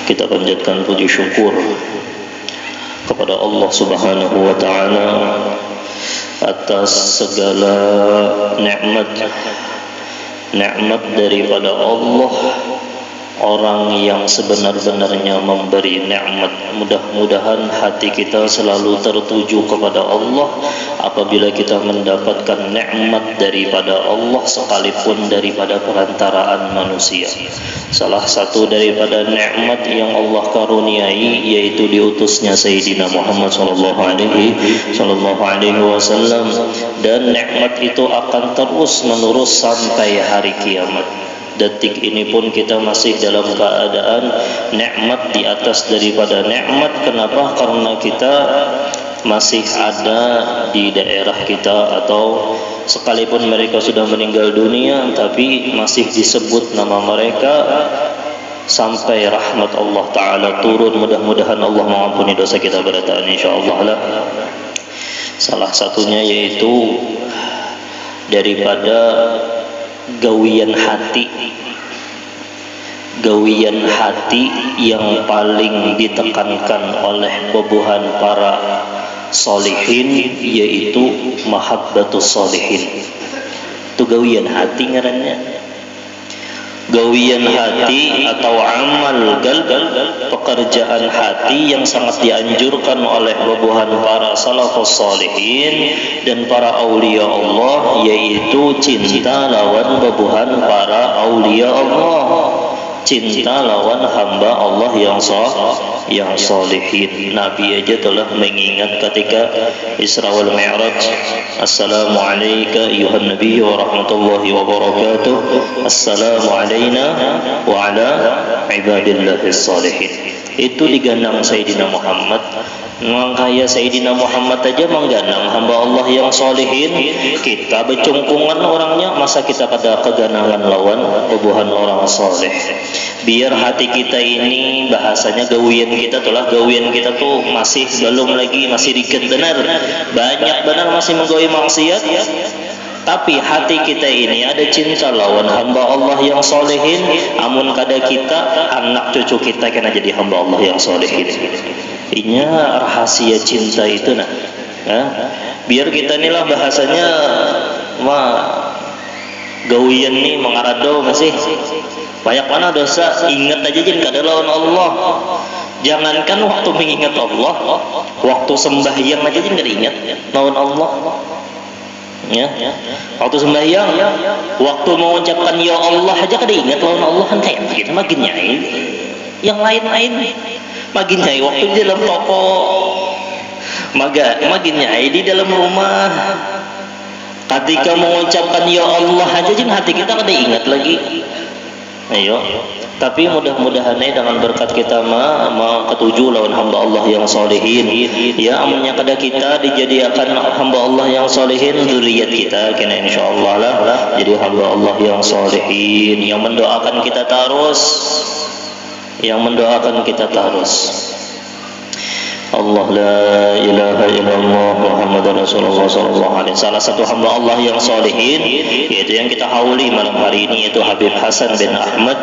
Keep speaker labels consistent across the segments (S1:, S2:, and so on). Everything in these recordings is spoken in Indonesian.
S1: Kita panjatkan puji syukur kepada Allah Subhanahu wa taala atas segala nikmat daripada Allah. Orang yang sebenar-benarnya memberi nikmat, mudah-mudahan hati kita selalu tertuju kepada Allah apabila kita mendapatkan nikmat daripada Allah sekalipun daripada perantaraan manusia. Salah satu daripada nikmat yang Allah karuniai yaitu diutusnya Sayyidina Muhammad sallallahu alaihi wasallam, dan nikmat itu akan terus menerus sampai hari kiamat. Detik ini pun kita masih dalam keadaan nikmat di atas daripada nikmat. Kenapa? Karena kita masih ada di daerah kita, atau sekalipun mereka sudah meninggal dunia tapi masih disebut nama mereka sampai rahmat Allah Ta'ala turun. Mudah-mudahan Allah mengampuni dosa kita berataan insyaAllah lah. Salah satunya yaitu daripada gawian hati yang paling ditekankan oleh bubuhan para solihin, yaitu mahabbatus solihin. Itu gawian hati ngarannya. Gawian hati atau amal pekerjaan hati yang sangat dianjurkan oleh bubuhan para salafus solihin dan para aulia Allah, yaitu cinta lawan bubuhan para aulia Allah, cinta lawan hamba Allah yang solihin. Nabi aja telah mengingat ketika Isra wal Mi'raj, assalamu alayka ayyuhan nabiy wa rahmatullahi wa barakatuh, assalamu alayna wa ala ibadillahis salihin. Itu diganang Sayyidina Muhammad. Mangkaya Sayyidina Muhammad aja mengganang hamba Allah yang solihin. Kita becungkungan orangnya, masa kita pada keganangan lawan bubuhan orang soleh. Biar hati kita ini, bahasanya gawian kita tuh masih belum lagi, masih dikit benar, banyak benar masih menggawi maksiat. Tapi hati kita ini ada cinta lawan hamba Allah yang solehin. Amun kada kita, anak cucu kita kena jadi hamba Allah yang solehin. Inya rahasia cinta itu nah. Biar kita inilah bahasanya gawian nih mengarado masih banyak mana dosa. Ingat aja jin kada lawan Allah. Jangankan waktu mengingat Allah, waktu sembahyang aja jin kada ingat lawan Allah. Ya, waktu sembahyang, waktu mengucapkan ya Allah aja kada ingat lawan Allah, kan kayak begitu makin nyai. Yang lain-lain makin nyai waktu di dalam toko, makin nyai di dalam rumah. Ketika mengucapkan ya Allah aja jin hati kita kada ingat lagi. Ayo. Tapi mudah-mudahan dengan berkat kita ketujuh lawan hamba Allah yang solehin. Ya, amunnya kada kita dijadikan hamba Allah yang solehin, zuriat kita kena insyaallah lah jadi hamba Allah yang solehin, yang mendoakan kita terus. Allah la ilaha illallah Muhammadur Rasulullah sallallahu alaihi wasallam. Salah satu hamba Allah yang solehin yaitu yang kita hauli malam hari ini, yaitu Habib Hasan bin Ahmad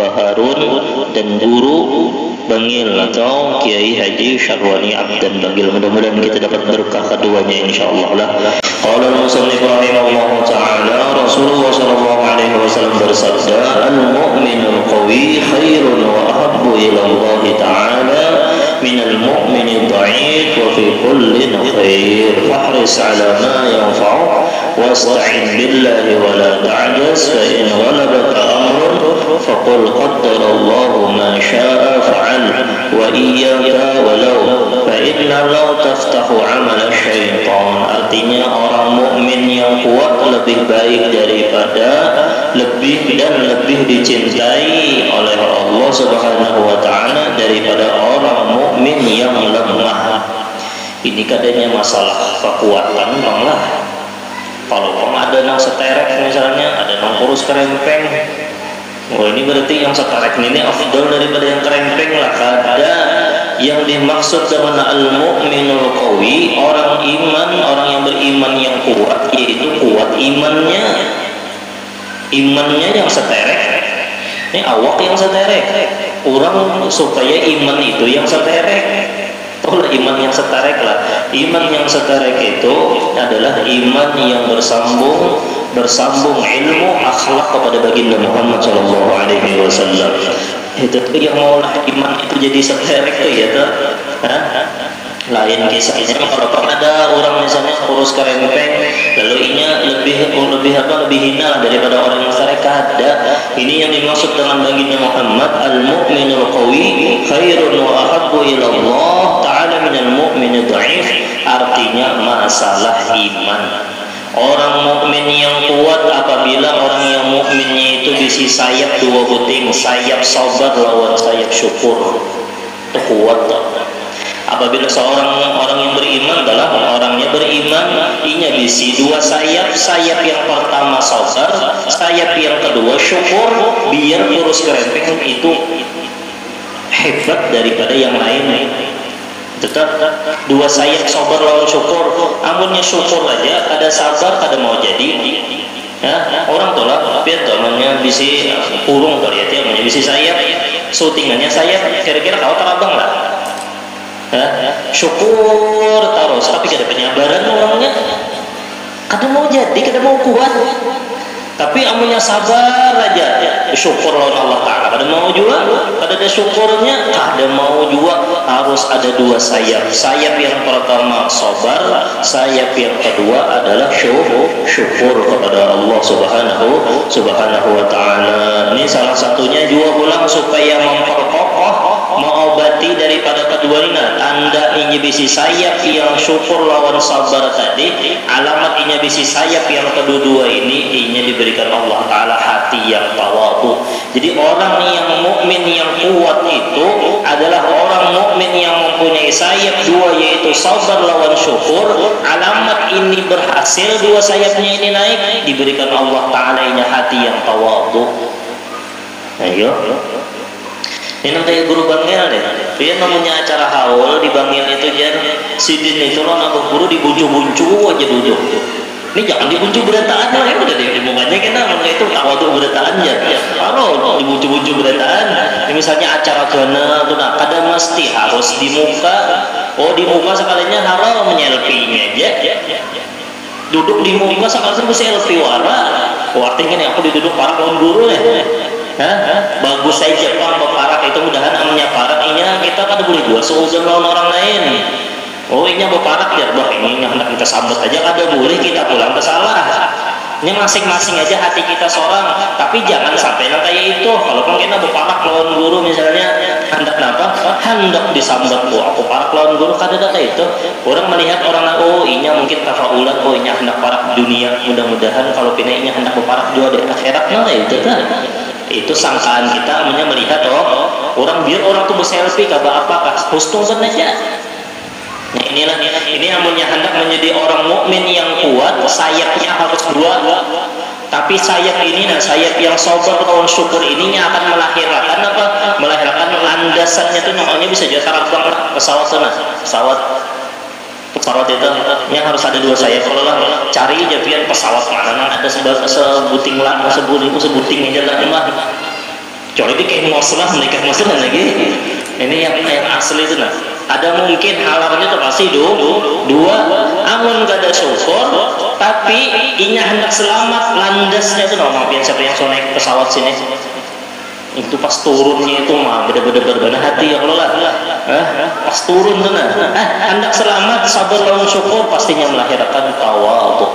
S1: Baharun dan guru Bangil atau Kiai Haji Syarwani Abdan Bangil. Mudah-mudahan kita dapat berkah keduanya insyaallah lah. Qala al-musannif rahimahullah ta'ala, Rasulullah sallallahu alaihi wasallam bersabda, al-mu'minul qawi khairun wa ahabbu ila Allah ta'ala minal mu'mini dha'if wa fi kullin khair, fahris ala ma yanfa'u wasta'in billahi wa la ta'jaz, fa in ghalabaka amrun faqul qaddarallahu ma syaa fa'al wa iyyaka walau fa inna law taftahu amal syaitan. Artinya orang mukmin yang kuat lebih baik daripada lebih dicintai oleh Allah Subhanahu wa taala daripada orang mukmin yang lemah. Ini kadangnya masalah kekuatan bang lah. Kalau ada nang seterek misalnya, ada nang kurus kerempeng, ini berarti yang seterek ini afdal daripada yang kerempeng lah. Kada. Yang dimaksud dengan al-mu'minul qawi, orang yang beriman yang kuat, yaitu kuat imannya yang seterek. Ini awak yang seterek. orang supaya iman itu yang seterek. Tahulah iman yang seterek lah. Iman yang seterek itu adalah iman yang bersambung ilmu akhlak kepada baginda Muhammad Shallallahu Alaihi Wasallam. Itu yang maulah iman itu jadi seterek tuh ya tuh. Lain kisahnya kalau ada orang misalnya kurus kerempeng lalu inya lebih hina daripada orang yang mereka ada. Ini yang dimaksud dengan baginda Muhammad, al-mu'minul qawi khairun wa ahabbu ila Allah ta'ala minal mu'minid dha'if. Artinya masalah iman, orang mukmin yang kuat apabila orang yang mukminnya itu bisi sayap dua buting, sayap sabar lawan sayap syukur. Itu kuat tak? Apabila seorang orang yang beriman adalah orangnya beriman, inya bisi dua sayap, sayap yang pertama sabar, sayap yang kedua syukur, biar kurus kerempeng itu hebat daripada yang lain. Tetap dua sayap sabar lawan syukur. Amunnya syukur aja, ada sabar, ada mau jadi. Ya, orang tolak, tapi namanya bisi kurung terlihat ya, namanya bisi sayap, syutingannya sayap, kira-kira kau terabang lah. Syukur terus tapi kada penyabaran orangnya, kada mau jadi, kada mau kuat. Tapi amunnya sabar aja, syukur lawan Allah Ta'ala, kada mau juga, kada ada syukurnya, kada mau juga. Harus ada dua sayap, sayap yang pertama sabar, sayap yang kedua adalah syukur kepada Allah Subhanahu wa Ta'ala. Ini salah satunya juga pulang supaya memperkokoh, mengobati daripada kedua ini. Tanda ini bisi sayap yang syukur lawan sabar tadi, alamat ini bisi sayap yang kedua ini diberikan Allah Ta'ala hati yang tawadhu. Jadi orang yang mukmin yang kuat itu adalah orang mukmin yang mempunyai sayap dua, yaitu sabar lawan syukur. Alamat ini berhasil, dua sayapnya ini naik, diberikan Allah Ta'ala ini hati yang tawadhu. Ayo, ini kayak guru Bangil deh. Dia namanya acara haul di Bangil itu jan sidin itu loh, nabung guru dibuncu-buncu aja duduk. Ini jangan dibuncu berataan lah, udah deh mukanya kita mereka itu tawadhu berataan ya. Kalau dibuncu-buncu berataan, misalnya acara gana tuh nah, kadang mesti harus di muka. Oh di muka sekalinya haram menyelfie-nya aja. Duduk di muka sekalinya bisa selfie wara. Wah artinya aku duduk para kawan guru nih. Bagus saja Pak beparak itu mudahan amnya parak inya kita kan boleh dua seuzon lawan orang lain. Oh inya beparak ya bah ini hendak kita sambut aja kada boleh, kita pulang ke salah. Ini masing-masing aja hati kita seorang, tapi jangan sampai kayak itu. Kalau kita beparak lawan guru misalnya hendak napa? Hendak disambut. Oh aku parak lawan guru kada ada kayak itu. Orang melihat orang oh inya mungkin tafaulan, oh inya hendak parak dunia. Mudah-mudahan kalau pina inya hendak beparak juga di akhirat nah itu kan. Itu sangkaan kita melihat orang biar orang tuh berselfie kaba apakah husnul zon aja. Nah ini amunnya hendak menjadi orang mukmin yang kuat, sayapnya harus dua. Tapi sayap ini sayap yang sabar lawan syukur ininya akan melahirkan apa? Melahirkan landasannya tuh namanya bisa jadi terbang pesawat sana. Pesawat itu yang harus ada dua sayap. Kalau lah cari aja pian pesawat mana ada sebuting lah, sebuting aja lah mah. Coba di kayak moslah lagi. Ini yang asli itu nah. Ada mungkin halalnya tuh pasti dua. Amun gak ada syukur, tapi inya hendak selamat landasnya itu nama pian siapa yang so naik pesawat sini. Itu pas turunnya itu mah bener-bener hati ya Allah lah. Pas turun tuh nah hendak selamat sabar lawan syukur pastinya melahirkan tawadhu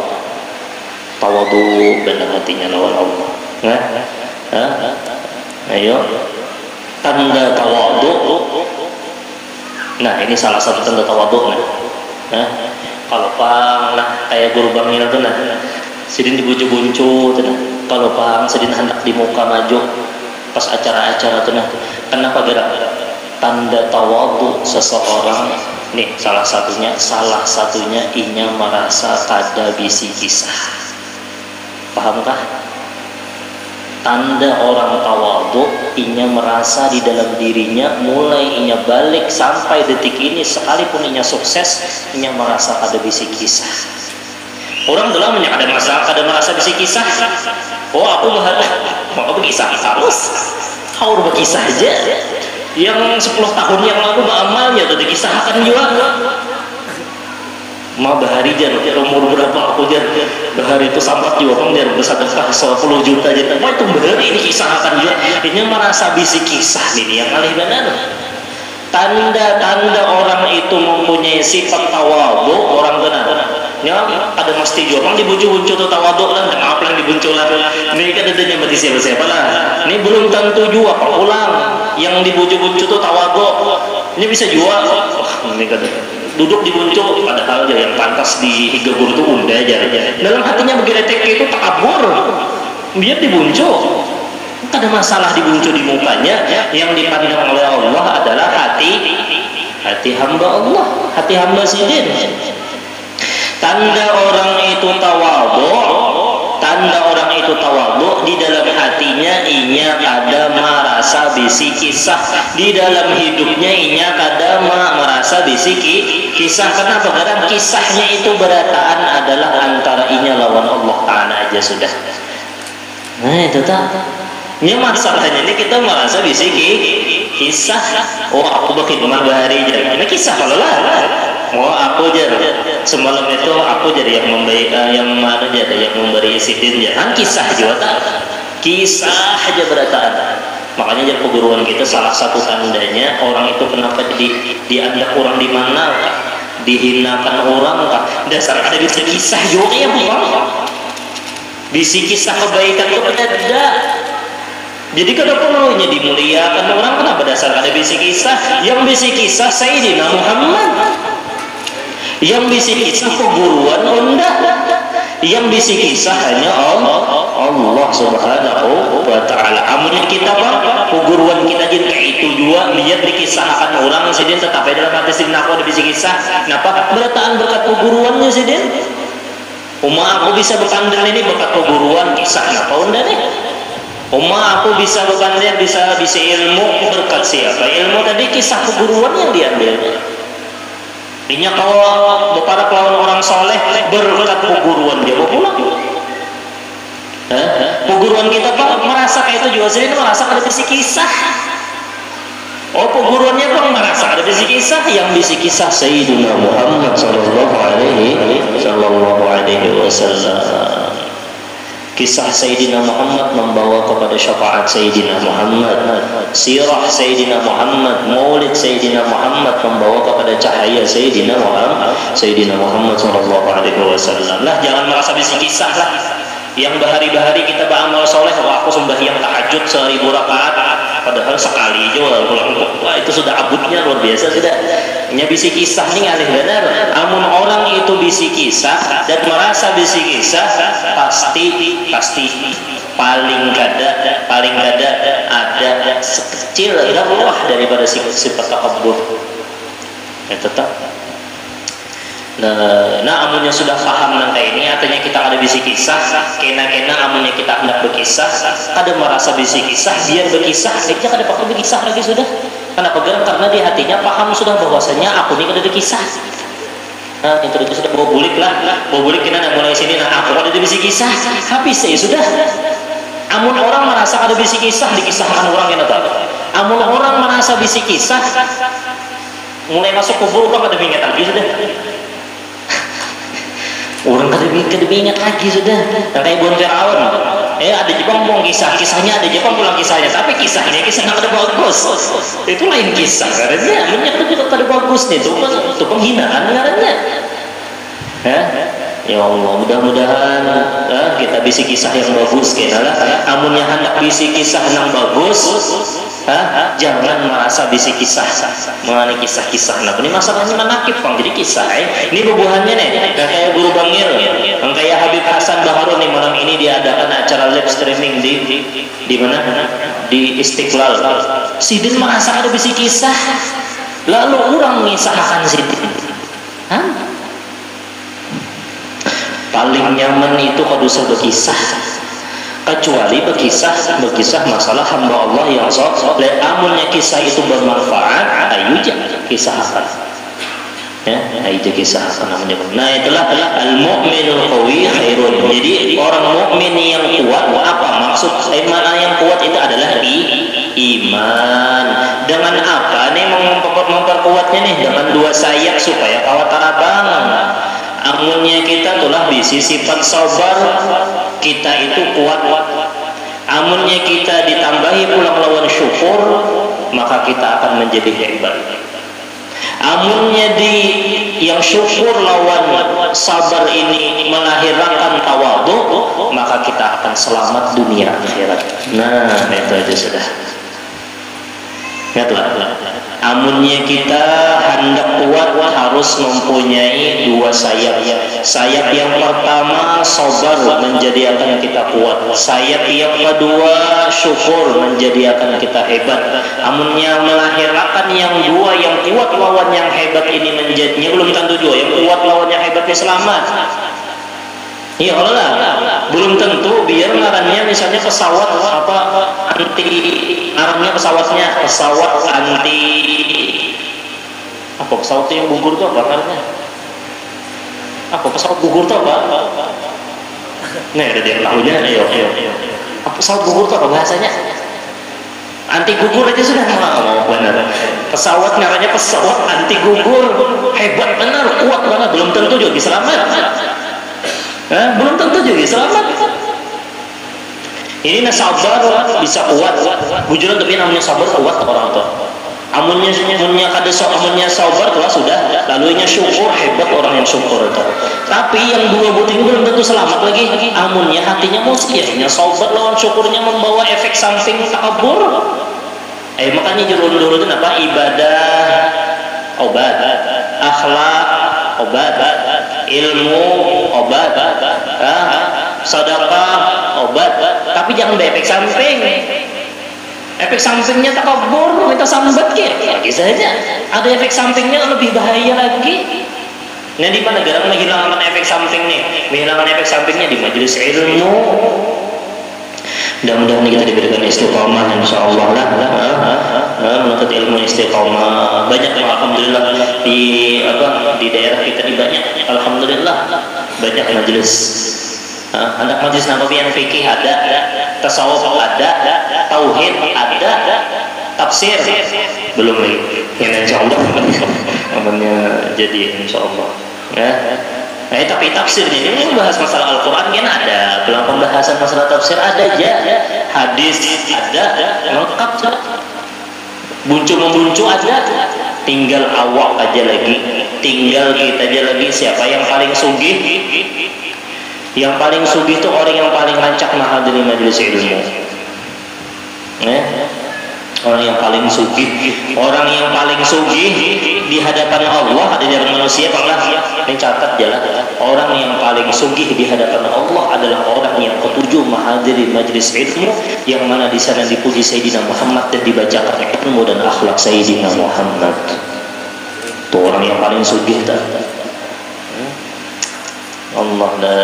S1: benar hatinya lawan Allah. Ayo tanda tawadhu. Nah ini salah satu tanda tawadhu nah. Kalau pang lah kayak guru Bangil tuh nah sidin dibuncu-buncu tuh nah. Kalau pang sidin hendak di muka maju pas acara-acara tuh nah. Kenapa gerak? Tanda tawadhu seseorang nih salah satunya inya merasa kada bisi kisah. Pahamkah? Tanda orang tawadhu inya merasa di dalam dirinya mulai inya balik sampai detik ini sekalipun inya sukses inya merasa kada bisi kisah. Orang dalam ada merasa bisi kisah. Oh aku berkisah terus. Kau berkisah aja. yang 10 tahun yang lalu beramalnya udah dikisahkan juga. Ma bahari jar umur berapa aku jar bahari itu sampai juga kan jar bersedekah 10 juta jar. Wah itu bahari ini kisahkan juga. Ini merasa bisi kisah nih yang alih benar. Tanda-tanda orang itu mempunyai sifat tawadhu orang benar. Ya, ada mesti juga orang dibucu-bucu tuh tawadhu lah, apa yang dibucu lah. Ini kan adanya berarti siapa-siapa lah. Ini belum tentu juga ulang yang dibucu-bucu tuh tawadhu. Ini bisa juga. Wah, ini kan duduk dibuncu padahal aja yang pantas dihigagur itu unda aja. Dalam hatinya begitu itu takabur. Biar dibuncu. Tak ada masalah dibuncu di mukanya. Yang dipandang oleh Allah adalah hati hamba Allah, hati hamba sidin. Tanda orang itu tawadhu di dalam hatinya inya kada merasa bisi kisah, di dalam hidupnya inya kada merasa bisi kisah. Kenapa? Karena kisahnya itu berataan adalah antara inya lawan Allah Ta'ala aja sudah. Nah itu tak. Ini masalahnya ini kita merasa bisi kisah. Oh aku berkhidmat bahari aja. Ini kisah kalau lah. Oh aku jadi semalam itu aku jadi yang memberi yang mana jadi yang memberi sidin ya kan kisah juga tak, kisah aja berataan. Makanya jadi perguruan kita salah satu tandanya orang itu kenapa dianggap orang di mana kah? Dihinakan orang kah? Dasar ada bisa kisah juga ya bukan? Bisi kisah kebaikan itu ada. Jadi kalau perlunya dimuliakan orang kenapa dasar ada bisi kisah? Yang bisi kisah Sayyidina Muhammad. Yang bisi kisah perguruan unda, yang bisi kisah hanya Allah Subhanahu wa Ta'ala. Amunnya kita pak perguruan kita jadi kayak itu juga lihat dikisahkan orang sedin tetapi dalam hati sedin aku ada bisi kisah. Kenapa? Berataan berkat perguruannya sedin. Aku bisa berkandang ini berkat perguruan kisah. Kenapa unda nih? Aku bisa berkandang bisa ilmu berkat siapa? Ilmu tadi kisah perguruan yang diambil. Ini kalau para pelawan orang soleh berkat perguruan dia mau pulang. Perguruan kita pak merasa kayak itu juga sendiri merasa ada bisi kisah. Oh perguruannya pak merasa ada bisi kisah, yang bisi kisah Sayyidina Muhammad Sallallahu Alaihi Wasallam. Kisah Sayyidina Muhammad membawa kepada syafaat Sayyidina Muhammad. Sirah Sayyidina Muhammad, maulid Sayyidina Muhammad membawa kepada cahaya Sayyidina Muhammad sallallahu alaihi wasallam. Lah jangan merasa bisi kisah lah. Yang bahari-bahari kita beramal soleh, aku sembahyang tahajud 1000 rakaat, padahal sekali aja pulang. Wah itu sudah abutnya luar biasa sudah. Nya bisi kisah nih alih benar. Amun orang itu bisi kisah dan merasa bisi kisah pasti paling kada ada sekecil darah daripada sifat takabur. Ya tetap. Nah amunnya sudah paham nang kayak ini artinya kita ada bisi kisah kena amunnya kita hendak berkisah ada merasa bisi kisah biar berkisah akhirnya kada pakai berkisah lagi sudah. Kenapa? Karena di hatinya paham sudah bahwasanya aku ini kada ada kisah. Nah itu sudah bawa bulik kita mulai sini. Nah aku ada bisi kisah habis ya sudah. Amun orang merasa ada bisi kisah dikisahkan orang yang tahu. Amun orang merasa bisi kisah mulai masuk kubur orang kada ingat lagi sudah. Orang kada ingat lagi sudah. Kayak Bon Firaun. Ada Jepang ngomong kisahnya ada Jepang pulang kisahnya, tapi kisahnya kisah nggak ada bagus. Itu lain kisah karena menyangkut juga kada bagus nih. Itu penghinaan karena. Ya Allah, mudah-mudahan kita bisi kisah yang bagus kenalah. Amunnya hendak bisi kisah yang bagus, jangan merasa bisi kisah mengenai kisah-kisah. Nah ini masalahnya menakib bang, jadi kisah ini bubuhannya nih kayak guru bangir yang kayak Habib Hasan Baharun nih malam ini diadakan acara live streaming di mana di Istiqlal. Sidin merasa ada bisi kisah lalu orang mengisahkan Sidin. Paling nyaman itu kalau bisa berkisah, kecuali berkisah masalah hamba Allah yang soleh. Amunnya kisah itu bermanfaat, ayo jangan kisah apa? Ayo kisah apa namanya? Nah itulah al-mu'minul qawi khairun. Jadi orang mukmin yang kuat, apa maksud? Mana yang kuat itu adalah iman. Dengan apa nih memperkuatnya nih? Dengan 2 sayap supaya kawat tarabang. Amunnya kita tulah bisi sifat sabar, kita itu kuat. Amunnya kita ditambahi pulang lawan syukur, maka kita akan menjadi hebat. Amunnya yang syukur lawan sabar ini melahirkan tawadhu, maka kita akan selamat dunia akhirat. Nah, itu aja sudah. Ingatlah, amunnya kita hendak kuat harus mempunyai 2 sayap. Sayap yang pertama sabar menjadikan kita kuat. Sayap yang kedua syukur menjadikan kita hebat. Amunnya melahirkan yang 2 yang kuat lawan yang hebat ini menjadinya belum tentu 2 yang kuat lawan yang hebatnya selamat. Ya Allah, belum tentu biar ngarannya misalnya pesawat apa anti ngarannya pesawatnya pesawat anti apa pesawat yang gugur tuh apa ngarannya? Apa pesawat gugur tuh apa? Nih ada dia lahunya, ayo. Apa pesawat gugur tuh apa bahasanya? Anti gugur aja sudah mau benar. Pesawat ngarannya pesawat anti gugur, hebat benar, kuat banget, belum tentu juga diselamat. Belum tentu juga selamat. Ini sabar bisa kuat. Bujuran tapi namanya sabar kuat orang tuh. Amunnya sabar telah sudah. Lalunya syukur hebat orang yang syukur itu. Tapi yang 2 butir belum tentu selamat lagi. Amunnya hatinya musyahnya sabar lawan syukurnya membawa efek samping takabur. Makanya judul itu apa? Ibadah obat, akhlak obat, ilmu obat, sedekah obat, tapi jangan ada efek samping. Efek sampingnya takabur, minta sambat lagi saja. Ada efek sampingnya lebih bahaya lagi. Nah, di mana negara menghilangkan efek samping nih? Menghilangkan efek sampingnya di majelis ilmu. Mudah-mudahan kita diberikan istiqomah insyaallah lah. Menuntut ilmu istiqomah. Banyak alhamdulillah di daerah kita di banyak alhamdulillah banyak majelis. Hendak majelis nabawi yang fikih ada, tasawuf ada, tauhid ada, tafsir belum lagi. Yang insyaallah namanya jadi insyaallah. Tapi tafsirnya ini membahas masalah Al-Quran kan ada, belum pembahasan masalah tafsir ada aja, hadis ada, lengkap buncung ada, tinggal awak aja lagi, tinggal kita aja lagi siapa yang paling sugih. Yang paling sugih itu orang yang paling rancak menghadiri majelis ilmu. Orang yang paling sugih, orang yang paling sugih di hadapan Allah ada dari manusia pernah mencatat jalan. Orang yang paling sugih di hadapan Allah adalah orang yang ketujuh menghadiri majelis ilmu yang mana di sana dipuji Sayyidina Muhammad dan dibacakan ilmu dan akhlak Sayyidina Muhammad. Itu orang yang paling sugih Allah la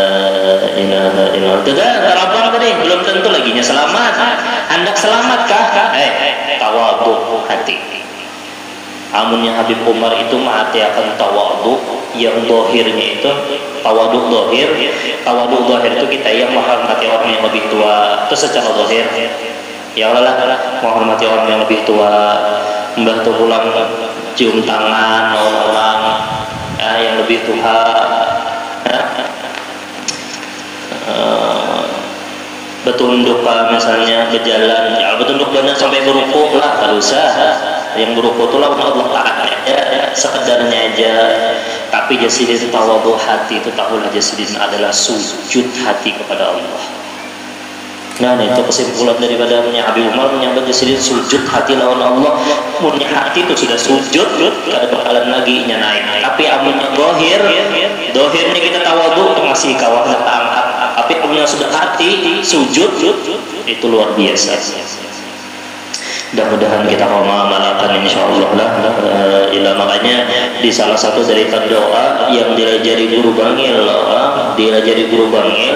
S1: ilaha illallah. Terabang tadi belum tentu laginya selamat. Hendak selamatkah? Tawadhu hati. Amunnya Habib Umar itu mati akan tawadhu yang dohirnya itu tawadhu dohir. Tawadhu dohir itu kita yang menghormati orang yang lebih tua itu secara dohir. Ya Allah menghormati orang yang lebih tua, membantu pulang cium tangan orang yang lebih tua. Betunduk misalnya berjalan ya betunduk benar sampai berukuk lah tak usah. Yang berukuk itu lah Allah Ta'ala aja sekedarnya aja. Tapi jasidin tawadhu hati itu tahulah jasidin adalah sujud hati kepada Allah. Nah itu kesimpulan daripada Habib Umar menyambut jasidin sujud hati lawan Allah. Murni hati itu sudah sujud kada bakalan lagi naik. Tapi amunnya dohirnya kita tawadhu itu masih kawah angkat. Tapi amunnya sudah hati sujud itu luar biasa. Mudah-mudahan kita mau mengamalkan insyaallah lah. Makanya di salah satu dari doa yang diajari guru bangil dia jadi guru bangil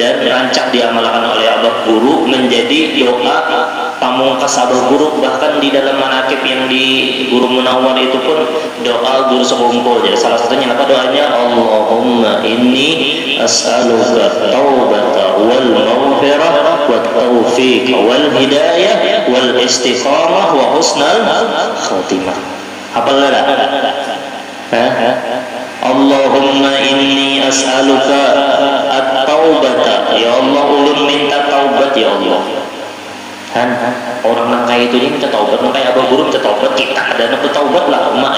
S1: dan rancak diamalkan oleh abah guru menjadi doa pamungkas abah guru. Bahkan di dalam manakib yang di Guru Munawwar itu pun doa guru sekumpul. Jadi salah satunya apa doanya? Allahumma inni as'aluka taubata wal maghfirah wat taufiq wal hidayah wal istiqamah wa husnal khatimah. Hafal enggak? Allahumma inni as'aluka at-taubata, ya Allah ulun minta taubat ya Allah. Orang nang kaya itu dia minta taubat, nang kaya abah guru minta taubat, kita ada nak taubat lah umat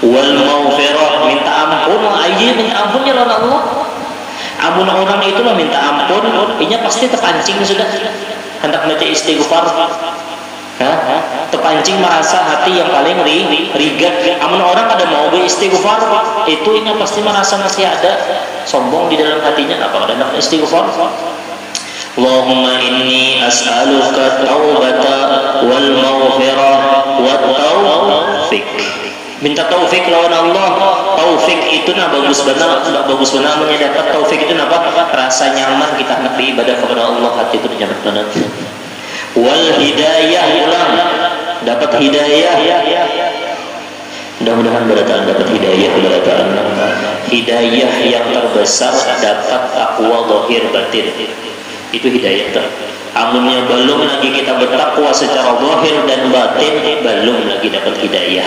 S1: wal maghfirah, minta ampun aja, minta ampunnya lawan Allah. Amun orang itu lah minta ampun, inya pasti terpancing sudah hendak baca istighfar. Terpancing merasa hati yang paling rigat. Amun orang ada mau beristighfar, itu inya pasti merasa masih ada sombong di dalam hatinya. Apa ada nak istighfar? Allahumma inni as'aluka taubata wal maghfirah wat taufiq. Minta taufik lawan Allah. Taufik itu bagus benar mendapat taufik itu rasa nyaman kita hendak beribadah kepada Allah, hati itu nyaman benar. Wal hidayah, ulang dapat hidayah. Mudah-mudahan berataan dapat hidayah berataan. Hidayah yang terbesar dapat takwa zahir batin. Itu hidayah ter. Amunnya belum lagi kita bertakwa secara zahir dan batin, belum lagi dapat hidayah.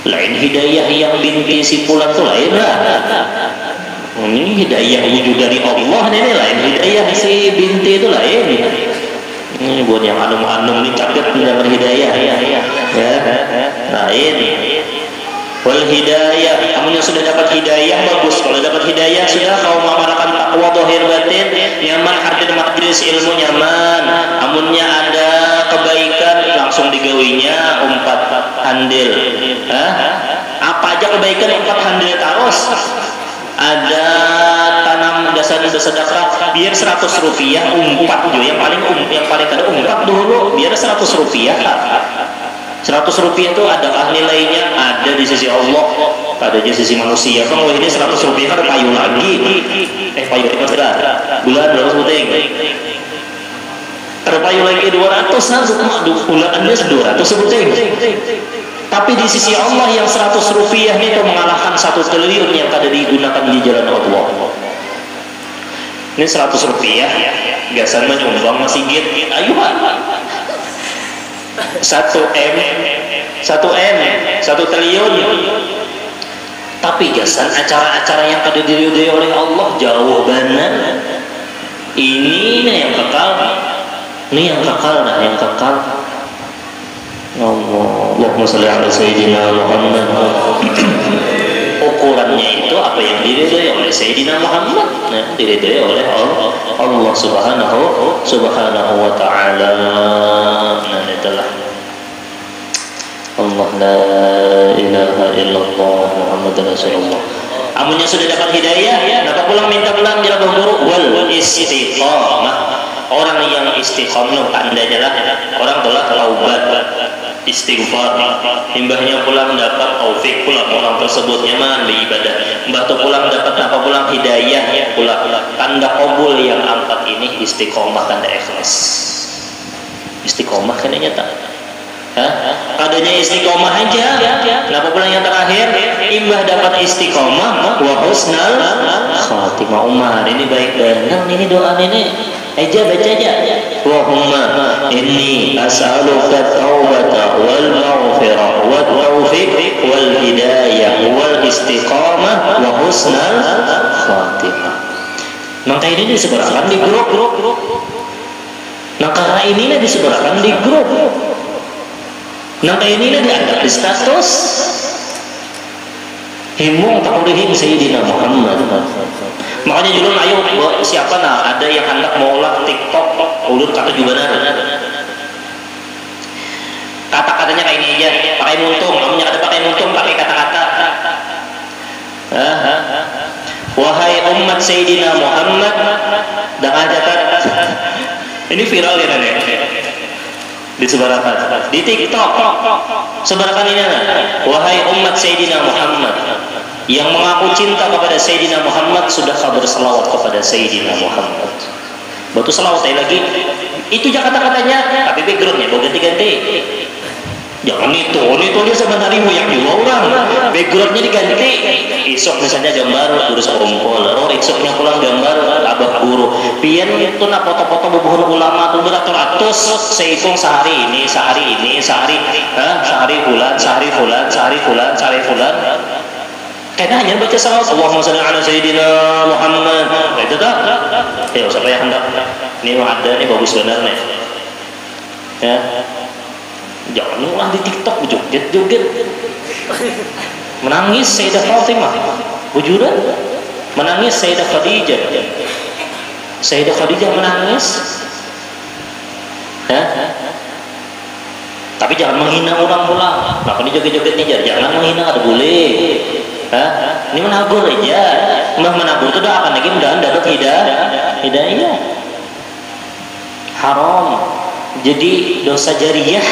S1: Lain hidayah yang binti si pulang tuh lain lah. Ini hidayah wujud dari Allah, ini lain hidayah si binti itu lain. Ini buat yang anum-anum ini capek mendapat hidayah ya. Nah ini wal hidayah, amunnya sudah dapat hidayah bagus. Kalau dapat hidayah sudah kau mengamalkan takwa zahir batin, nyaman hati dan majlis ilmu nyaman. Amunnya ada kebaikan langsung digawinya umpat handil. Apa aja kebaikan umpat handil terus. Ada tanam dasar sedekah biar 100 rupiah umpat juga yang paling kada umpat dulu biar 100 rupiah. 100 rupiah itu adakah nilainya? Ada di sisi Allah, ada di sisi manusia. Kalau ini 100 rupiah ada payu lagi. Payu itu sudah bulan berapa sebuting? Ada payu lagi 200 bulan Anda 200 sebuting. Tapi di sisi Allah yang 100 rupiah itu mengalahkan 1 triliun yang ada digunakan di jalan Allah. Ini 100 rupiah, gasan menyumbang masih git. Ayo 1 triliun. Tapi gasan acara-acara yang ada diridhoi oleh Allah jauh banget. Ini yang kekal. Ini yang kekal, yang kekal. Allahumma sholli ala sayyidina Muhammad. Ukurannya itu apa yang diridhoi oleh Sayyidina Muhammad, diridhoi oleh Allah subhanahu wa ta'ala. Nah itulah Allah la ilaha illallah Muhammad Rasulullah. Amunnya sudah dapat hidayah, dapat pulang minta pulang jalan guru wal istiqamah. Orang yang istiqamah tandanya lah orang telah taubat istighfar, imbahnya pulang dapat taufik, pulang orang tersebut nyaman beribadah, mbah tu pulang dapat apa, pulang hidayah, pulang tanda qabul yang angkat ini istiqomah, tanda ikhlas. Istiqomah kan nyata. Kadanya istiqomah aja. Kenapa pulang yang terakhir? Imbah dapat istiqomah wa husnal khatimah. Umar ini baik benar ini doa ini. Aja baca aja. Allahumma inni as'aluka taubata wal maghfirah wat taufiq wal hidayah wal istiqamah wa husnal khatimah. Maka ini disebarkan di grup. Nah karena inilah disebarkan di grup. Nah inilah diangkat di status. Himung takurihim Sayyidina Muhammad. Makanya dulu ayo siapa ada yang hendak mengolah TikTok ulur kata juga kata-katanya kayak ini aja, pakai muntung, namanya ada pakai muntung, pakai kata-kata. Wahai umat Sayyidina Muhammad, dan ajakan ini viral ya kan ya, disebarkan di TikTok, sebarkan ini wahai umat Sayyidina Muhammad, Yang mengaku cinta kepada Sayyidina Muhammad sudahkah berselawat kepada Sayyidina Muhammad? Batu selawat lagi. Itu kata-katanya, tapi backgroundnya mau ganti-ganti. Jangan itu dia sebenarnya yang juga orang. Backgroundnya diganti. Esok misalnya gambar guru sekompol, esoknya pulang gambar abah guru. Pian itu na foto-foto bebuhun ulama tuh beratus-ratus. Sehitung sehari fulan. Karena hanya baca salawat Allahumma shalli ala sayyidina Muhammad. Itu tak? Ya, siapa yang hendak? Ini ada nih bagus benar nih. Ya. Jangan ulah di TikTok joget-joget. Menangis Sayyidah Fatimah. Wujudan. Menangis Sayyidah Khadijah. Sayyidah Khadijah menangis. Ya. Tapi jangan menghina orang pula. Nah, ini joget-joget nih, jangan menghina, ada boleh. Ini menabur aja. Mbah menabur itu doakan lagi mudah-mudahan dapat hidayah. Haram. Jadi dosa jariyah.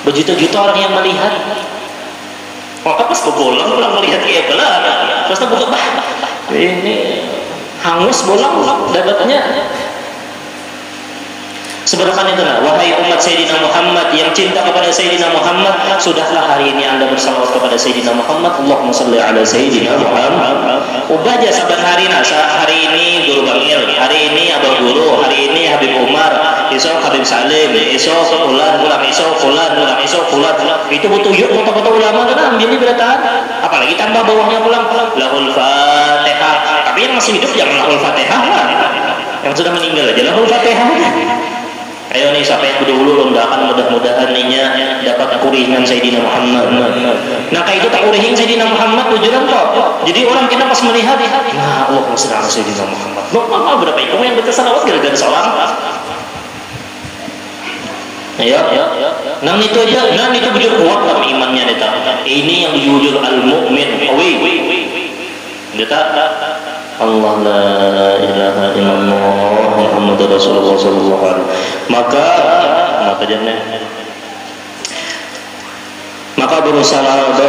S1: Berjuta-juta orang yang melihat. Maka pas bolang pulang melihat kayak belah. Terus buka ini hangus bolang dapatnya. Sebutkan itulah, wahai umat Sayyidina Muhammad yang cinta kepada Sayyidina Muhammad, sudahlah hari ini anda bersalawat kepada Sayyidina Muhammad. Allahumma salli ala Sayyidina Muhammad. Ubah aja saban hari hari ini Guru Bangil, hari ini Abah Guru, hari ini Habib Umar, esok Habib Salim, esok fulan. Itu butuh yuk foto-foto ulama kan ambil beratan. Apalagi tambah bawahnya pulang lahul Fatihah. Tapi yang masih hidup jangan lahul Fatihah lah. Yang sudah meninggal aja lahul Fatihah. Ayo nih siapa yang dulu doakan mudah-mudahan ninya dapat kurihingan Sayyidina Muhammad. Nah kayak itu tak kurihin Sayyidina Muhammad tujuan kok. Jadi orang kita pas melihat, nah Allah sedang Sayyidina Muhammad. Mau berapa itu yang baca salawat gara-gara seorang? Ayo. Nah itu aja, itu bujur kuat kami imannya deta. Ini yang dijujur al-mu'min. Deta. Allah la ilaha illallah Muhammadur Rasulullah sallallahu alaihi wasallam. Maka berusahalah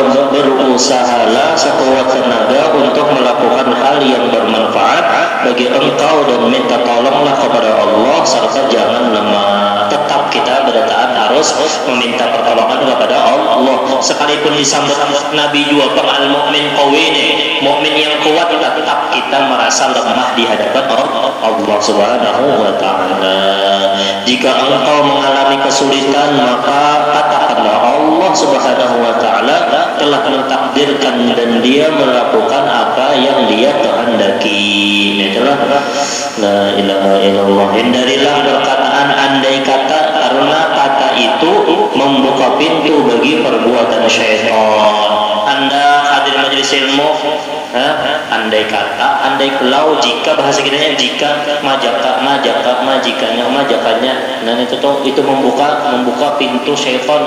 S1: sekuat tenaga untuk melakukan hal yang bermanfaat bagi engkau dan minta tolonglah kepada Allah serta jangan lemah. Tetap kita bertaat harus meminta pertolongan kepada Allah. Sekalipun disambut Nabi juga pengal mukmin qawiyyin, mukmin yang kuat, tetap kita merasa lemah di hadapan Allah Subhanahu wa taala. Jika engkau mengalami kesulitan, maka katakanlah Allah Subhanahu wa taala telah mentakdirkan dan dia melakukan apa yang dia kehendaki. Itulah la ilaha illallah. Hindarilah perkataan andai kata, karena kata itu membuka pintu bagi perbuatan syaitan. Anda hadir majelis ilmu, andai kata, andai kelau, jika bahasa kitanya jika, majakannya, dan itu membuka pintu syaitan.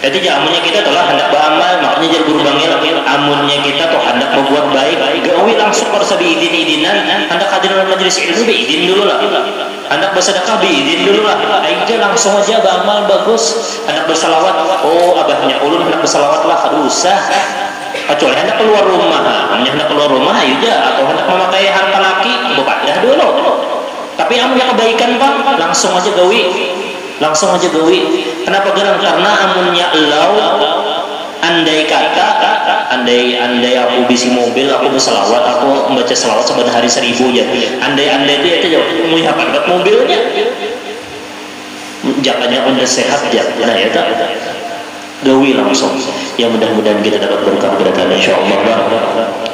S1: Jadi amunnya kita telah hendak beramal, makanya jadi guru bangil, amunnya kita tuh hendak membuat baik, gawi langsung pada sabi idinan, hendak hadir dalam majelis ilmu izin dulu lah, hendak bersedekah izin dulu lah, aja langsung aja beramal bagus, hendak bersalawat, oh abahnya ulun hendak bersalawat lah, usah. Kecuali hendak keluar rumah, hendak keluar rumah aja, atau hendak memakai harta laki, bepadah dulu. Tapi amunnya kebaikan bang, langsung aja gawi. Kenapa gerang? Karena amunnya elau, andai kata, andai aku bisi mobil, aku berselawat, aku membaca selawat sebenarnya hari 1000 ya. Andai itu aja melihat mobilnya, jakanya udah sehat ya. Nah ya tak, gawi langsung. Ya mudah-mudahan kita dapat berkah berkah insyaallah.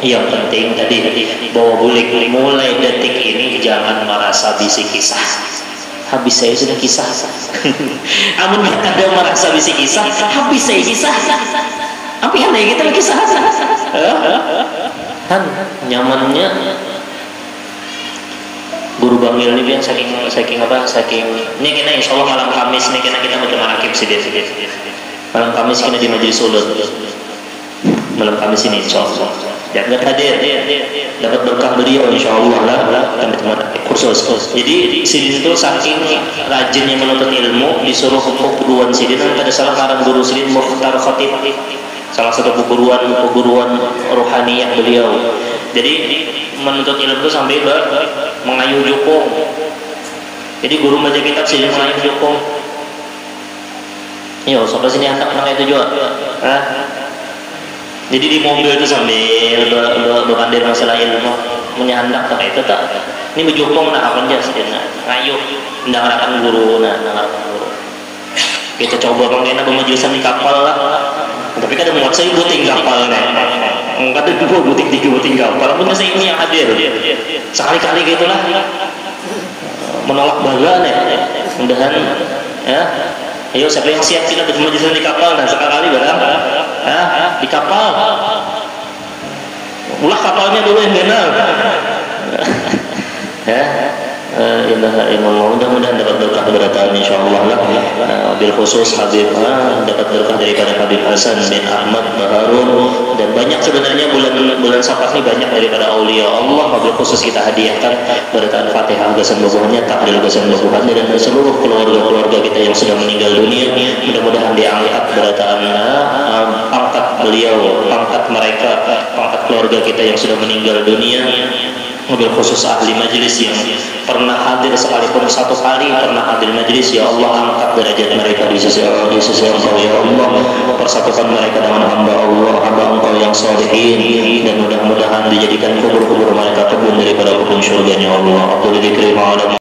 S1: Yang penting tadi bahwa mulai detik ini jangan merasa bisi kisah. Habis saya sudah kisah. Amun ada merasa bisi kisah, habis saya kisah. Apa yang lagi kita kisah? Nyamannya guru bangil ini yang saking ini kena insyaallah malam Kamis ini kita mau manakib sedikit. Malam Kamis kita di majelis ulun. Malam Kamis ini insyaallah. Jangan hadir, dapat berkah beliau insyaallah lah teman-teman kursus. Jadi sidin itu saking rajinnya menuntut ilmu, disuruh hukum keduaan sidin pada salah karang guru sidin Mukhtar Khatib. salah satu perguruan rohaniah beliau. Jadi menuntut ilmu itu sampai mengayuh jukung. Jadi guru baca kitab sini mengayuh jukung. Yo, sampai sini anak-anak itu juga. Hah? Jadi di mobil itu sambil berkandir masalah ilmu, menyandak tak itu tak. Ini berjukung nak apa aja sedina. Ngayuh, mendengarkan guru, mendengarkan guru. Kita coba mengenai pemajusan di kapal lah. Tapi kan muat saya buting kapal nih. Kadang dua buting tiga buting kapal. Pun saya ini yang hadir. Sekali-kali gitulah. Menolak bala nih. Mudahan ya. Ayo siapa yang siap kita bermajusan di kapal dan sekali barang. Di kapal. Ulah kapalnya dulu yang kenal. Ya. Ilaha illallah, mudah-mudahan dapat berkah keberatan insyaallah lah. Bil khusus Habib dapat berkah daripada Habib Hasan bin Ahmad Baharun, dan banyak sebenarnya bulan Safar ini banyak daripada aulia Allah. Bil khusus kita hadiahkan berataan Fatihah gasan bubuhannya, takdir gasan bubuhannya, dan seluruh keluarga kita yang sudah meninggal dunia, mudah-mudahan diangkat berataan pangkat beliau, pangkat mereka, pangkat keluarga kita yang sudah meninggal dunia. Mobil khusus ahli majlis yang pernah hadir sekalipun satu kali pernah hadir majlis, ya Allah angkat derajat mereka di sisi Engkau ya Allah, persatukan mereka dengan hamba Allah, hamba Engkau yang sholihin, dan mudah-mudahan dijadikan kubur-kubur mereka kebun daripada kebun surga ya Allah. Aku dikrim